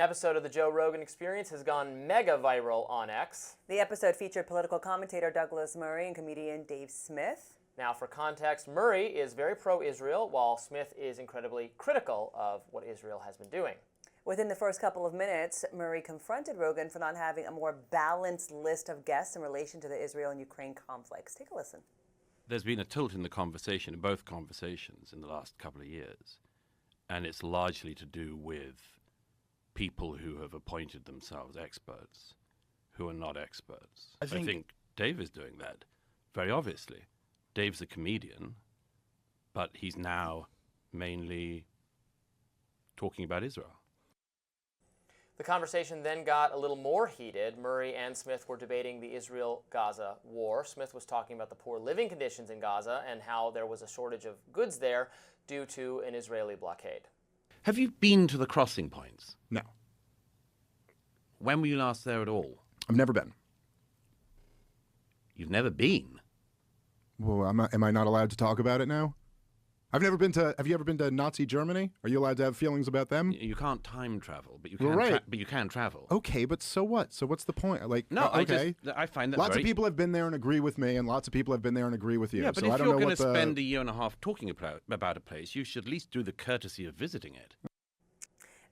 episode of the Joe Rogan Experience has gone mega viral on X. The episode featured political commentator Douglas Murray and comedian Dave Smith. Now, for context, Murray is very pro-Israel, while Smith is incredibly critical of what Israel has been doing. Within the first couple of minutes, Murray confronted Rogan for not having a more balanced list of guests in relation to the Israel and Ukraine conflicts. Take a listen. There's been a tilt in the conversation, in both conversations, in the last couple of years, and it's largely to do with people who have appointed themselves experts who are not experts. I think Dave is doing that, very obviously. Dave's a comedian, but he's now mainly talking about Israel. The conversation then got a little more heated. Murray and Smith were debating the Israel-Gaza war. Smith was talking about the poor living conditions in Gaza and how there was a shortage of goods there due to an Israeli blockade. Have you been to the crossing points? No. When were you last there at all? I've never been. You've never been? Well, am I not allowed to talk about it now? I've never been to. Have you ever been to Nazi Germany? Are you allowed to have feelings about them? You can't time travel, but you can. But you can travel. Okay, but so what? So what's the point? Like, no, okay. I find that lots of people have been there and agree with me, and lots of people have been there and agree with you. Yeah, but so if I don't you're know going what to spend a year and a half talking about a place, you should at least do the courtesy of visiting it.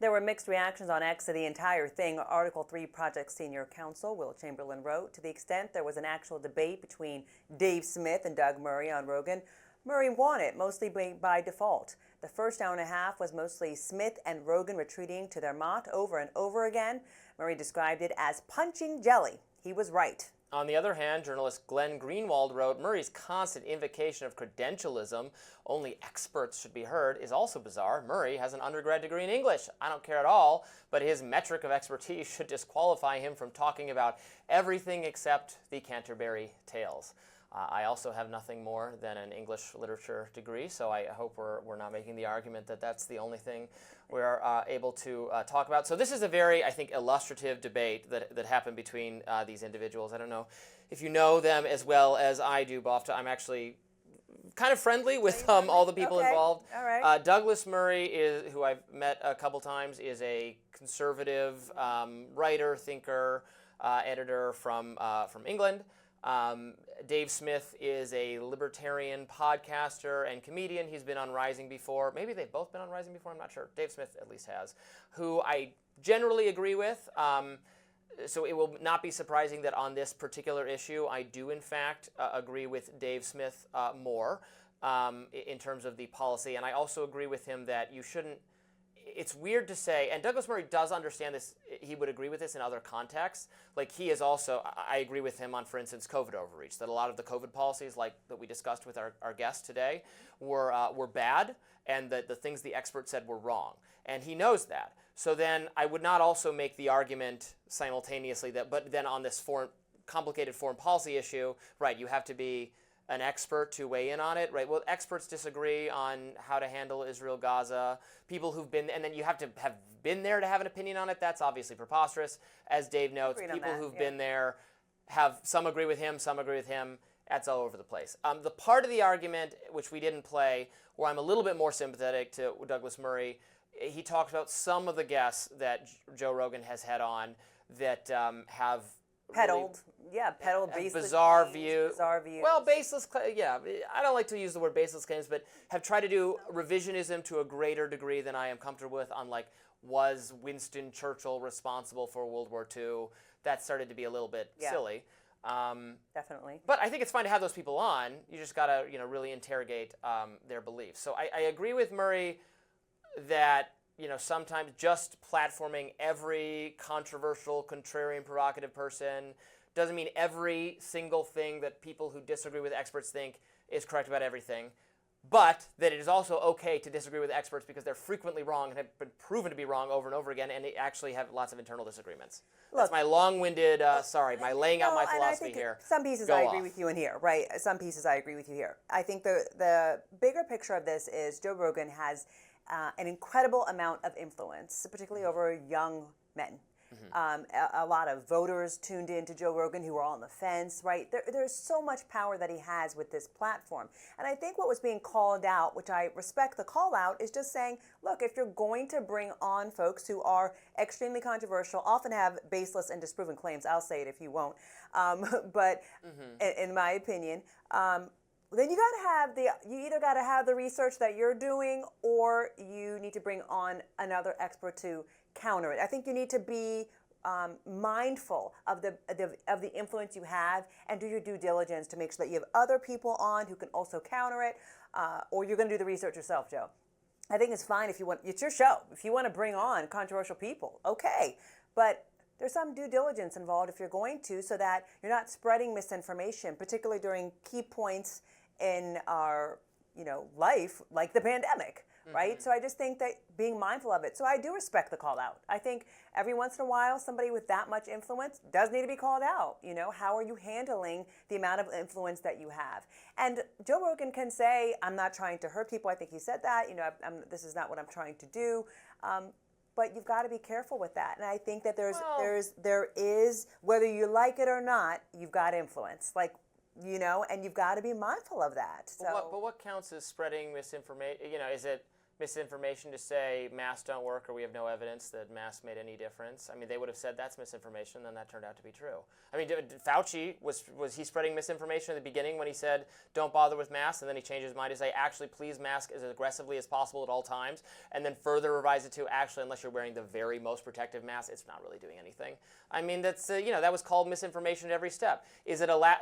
There were mixed reactions on X to the entire thing. Article 3 Project Senior Counsel Will Chamberlain wrote, to the extent there was an actual debate between Dave Smith and Doug Murray on Rogan, Murray won it, mostly by default. The first hour and a half was mostly Smith and Rogan retreating to their mott over and over again. Murray described it as punching jelly. He was right. On the other hand, journalist Glenn Greenwald wrote, Murray's constant invocation of credentialism, only experts should be heard, is also bizarre. Murray has an undergrad degree in English. I don't care at all, but his metric of expertise should disqualify him from talking about everything except the Canterbury Tales. I also have nothing more than an English literature degree, so I hope we're not making the argument that that's the only thing we're able to talk about. So this is a very, I think, illustrative debate that happened between these individuals. I don't know if you know them as well as I do, Bofta. I'm actually kind of friendly with all the people involved. All right. Douglas Murray, who I've met a couple times, is a conservative writer, thinker, editor from England. Dave Smith is a libertarian podcaster and comedian. He's been on Rising before. Maybe they've both been on Rising before, I'm not sure. Dave Smith at least has, who I generally agree with. So it will not be surprising that on this particular issue, I do in fact agree with Dave Smith more in terms of the policy. And I also agree with him that you shouldn't, it's weird to say, and Douglas Murray does understand this, he would agree with this in other contexts. Like he is also, I agree with him on, for instance, COVID overreach, that a lot of the COVID policies like that we discussed with our guest today were bad, and that the things the experts said were wrong. And he knows that. So then I would not also make the argument simultaneously that, but then on this complicated foreign policy issue, right, you have to be an expert to weigh in on it, right? Well, experts disagree on how to handle Israel-Gaza. People who've been, and then you have to have been there to have an opinion on it. That's obviously preposterous. As Dave notes, people who've been there have, some agree with him, some agree with him. That's all over the place. The part of the argument, which we didn't play, where I'm a little bit more sympathetic to Douglas Murray, he talks about some of the guests that Joe Rogan has had on that have Peddled baseless bizarre claims, views. Bizarre views. Well, baseless, yeah. I don't like to use the word baseless claims, but have tried to do revisionism to a greater degree than I am comfortable with on, like, was Winston Churchill responsible for World War II? That started to be a little bit silly. Definitely. But I think it's fine to have those people on. You just got to, really interrogate their beliefs. So I agree with Murray that, sometimes just platforming every controversial, contrarian, provocative person doesn't mean every single thing that people who disagree with experts think is correct about everything, but that it is also okay to disagree with experts because they're frequently wrong and have been proven to be wrong over and over again, and they actually have lots of internal disagreements. Look, that's my long-winded, my laying out my philosophy here. Some pieces I agree with you in here, right? Some pieces I agree with you here. I think the bigger picture of this is Joe Rogan has an incredible amount of influence, particularly over young men. A lot of voters tuned in to Joe Rogan who are on the fence, right? There's so much power that he has with this platform. And I think what was being called out, which I respect the call out, is just saying, look, if you're going to bring on folks who are extremely controversial, often have baseless and disproven claims, I'll say it if you won't, but in my opinion, then you either got to have the research that you're doing, or you need to bring on another expert to counter it. I think you need to be mindful of the influence you have, and do your due diligence to make sure that you have other people on who can also counter it, or you're going to do the research yourself, Joe. I think it's fine if you want. It's your show. If you want to bring on controversial people, okay, but there's some due diligence involved if you're going to, so that you're not spreading misinformation, particularly during key points in our, life, like the pandemic, right? So I just think that being mindful of it. So I do respect the call out. I think every once in a while, somebody with that much influence does need to be called out. How are you handling the amount of influence that you have? And Joe Rogan can say, I'm not trying to hurt people. I think he said that, this is not what I'm trying to do. But you've got to be careful with that. And I think that there is, whether you like it or not, you've got influence. And you've got to be mindful of that. So, but what counts as spreading misinformation? Is it misinformation to say masks don't work, or we have no evidence that masks made any difference? I mean, they would have said that's misinformation, then that turned out to be true. I mean, Fauci, was he spreading misinformation at the beginning when he said don't bother with masks, and then he changed his mind to say actually please mask as aggressively as possible at all times, and then further revise it to actually unless you're wearing the very most protective mask, it's not really doing anything. I mean, that's that was called misinformation at every step. Is it a lab?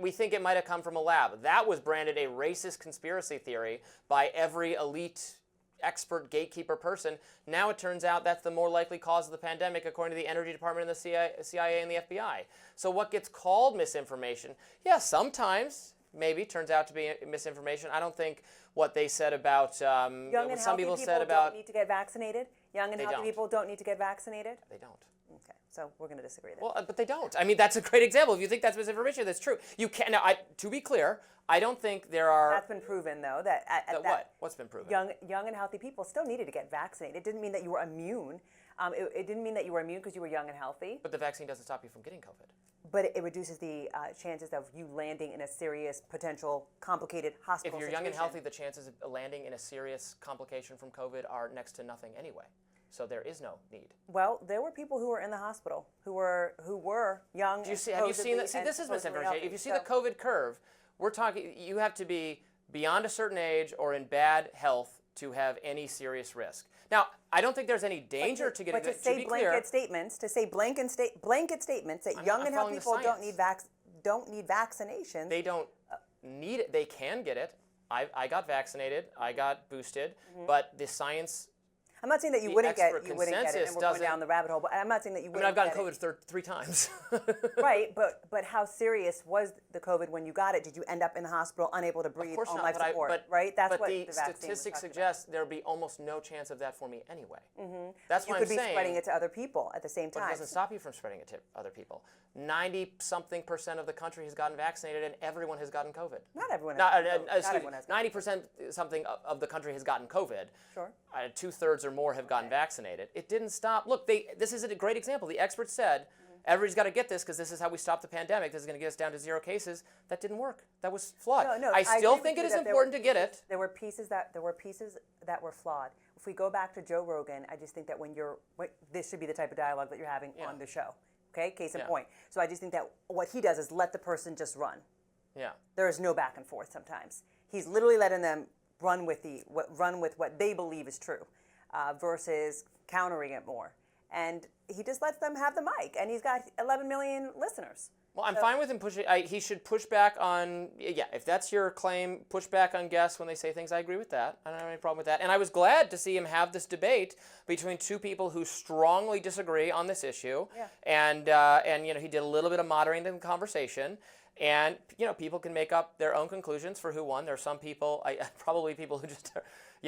We think it might have come from a lab. That was branded a racist conspiracy theory by every elite expert gatekeeper person. Now it turns out that's the more likely cause of the pandemic, according to the Energy Department and the CIA and the FBI. So what gets called misinformation, sometimes maybe turns out to be misinformation. I don't think what they said about young and some healthy people people said about don't need to get vaccinated. Young and healthy people don't need to get vaccinated. They don't. Okay, so we're going to disagree there. Well, but they don't. I mean, that's a great example. If you think that's misinformation, that's true. You can now. To be clear, I don't think there are. That's been proven, though. That what? What's been proven? Young and healthy people still needed to get vaccinated. It didn't mean that you were immune. It didn't mean that you were immune because you were young and healthy. But the vaccine doesn't stop you from getting COVID. But it reduces the chances of you landing in a serious, potential, complicated hospital If you're situation. young and healthy, the chances of landing in a serious complication from COVID are next to nothing anyway. So there is no need. Well, there were people who were in the hospital who were young. Have you seen that? See, this is misinformation. If you see the COVID curve, we're talking. You have to be beyond a certain age or in bad health to have any serious risk. Now, I don't think there's any danger to getting. But to say blanket statements, that young and healthy people don't need vaccinations. They don't need it. They can get it. I got vaccinated. I got boosted. But the science. I'm not saying that you wouldn't get it, and we're consensus going down the rabbit hole. But I'm not saying that you wouldn't. I've gotten COVID three times. Right, but how serious was the COVID when you got it? Did you end up in the hospital, unable to breathe, on life support? Right, that's what the vaccine statistics suggest there would be almost no chance of that for me anyway. That's what I'm saying. You could be spreading it to other people at the same time. But it doesn't stop you from spreading it to other people. 90-something% of the country has gotten vaccinated, and everyone has gotten COVID. Not everyone. Not everyone has. 90% something of the country has gotten COVID. Sure. 2/3 or more have gotten vaccinated. It didn't stop. Look, this is a great example. The experts said, everybody's got to get this because this is how we stop the pandemic. This is going to get us down to 0 cases. That didn't work. That was flawed. No, I still think it is important to get it. There were pieces that were flawed. If we go back to Joe Rogan, I just think that this should be the type of dialogue that you're having on the show. Okay, case in point. So I just think that what he does is let the person just run. Yeah. There is no back and forth sometimes. He's literally letting them run with what they believe is true, versus countering it more. And he just lets them have the mic, and he's got 11 million listeners. Well, I'm fine with him pushing. He should push back on. Yeah, if that's your claim, push back on guests when they say things. I agree with that. I don't have any problem with that. And I was glad to see him have this debate between two people who strongly disagree on this issue. Yeah. And he did a little bit of moderating the conversation. And people can make up their own conclusions for who won. There are some people, probably people who just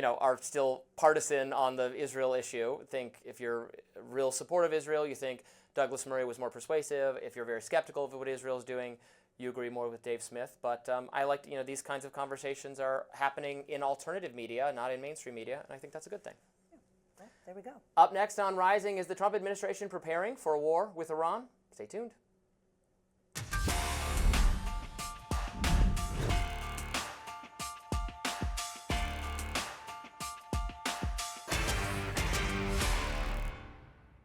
are still partisan on the Israel issue. Think if you're a real supporter of Israel, you think Douglas Murray was more persuasive. If you're very skeptical of what Israel's doing, you agree more with Dave Smith. But I like these kinds of conversations are happening in alternative media, not in mainstream media, and I think that's a good thing. Yeah. There we go. Up next on Rising, is the Trump administration preparing for a war with Iran? Stay tuned.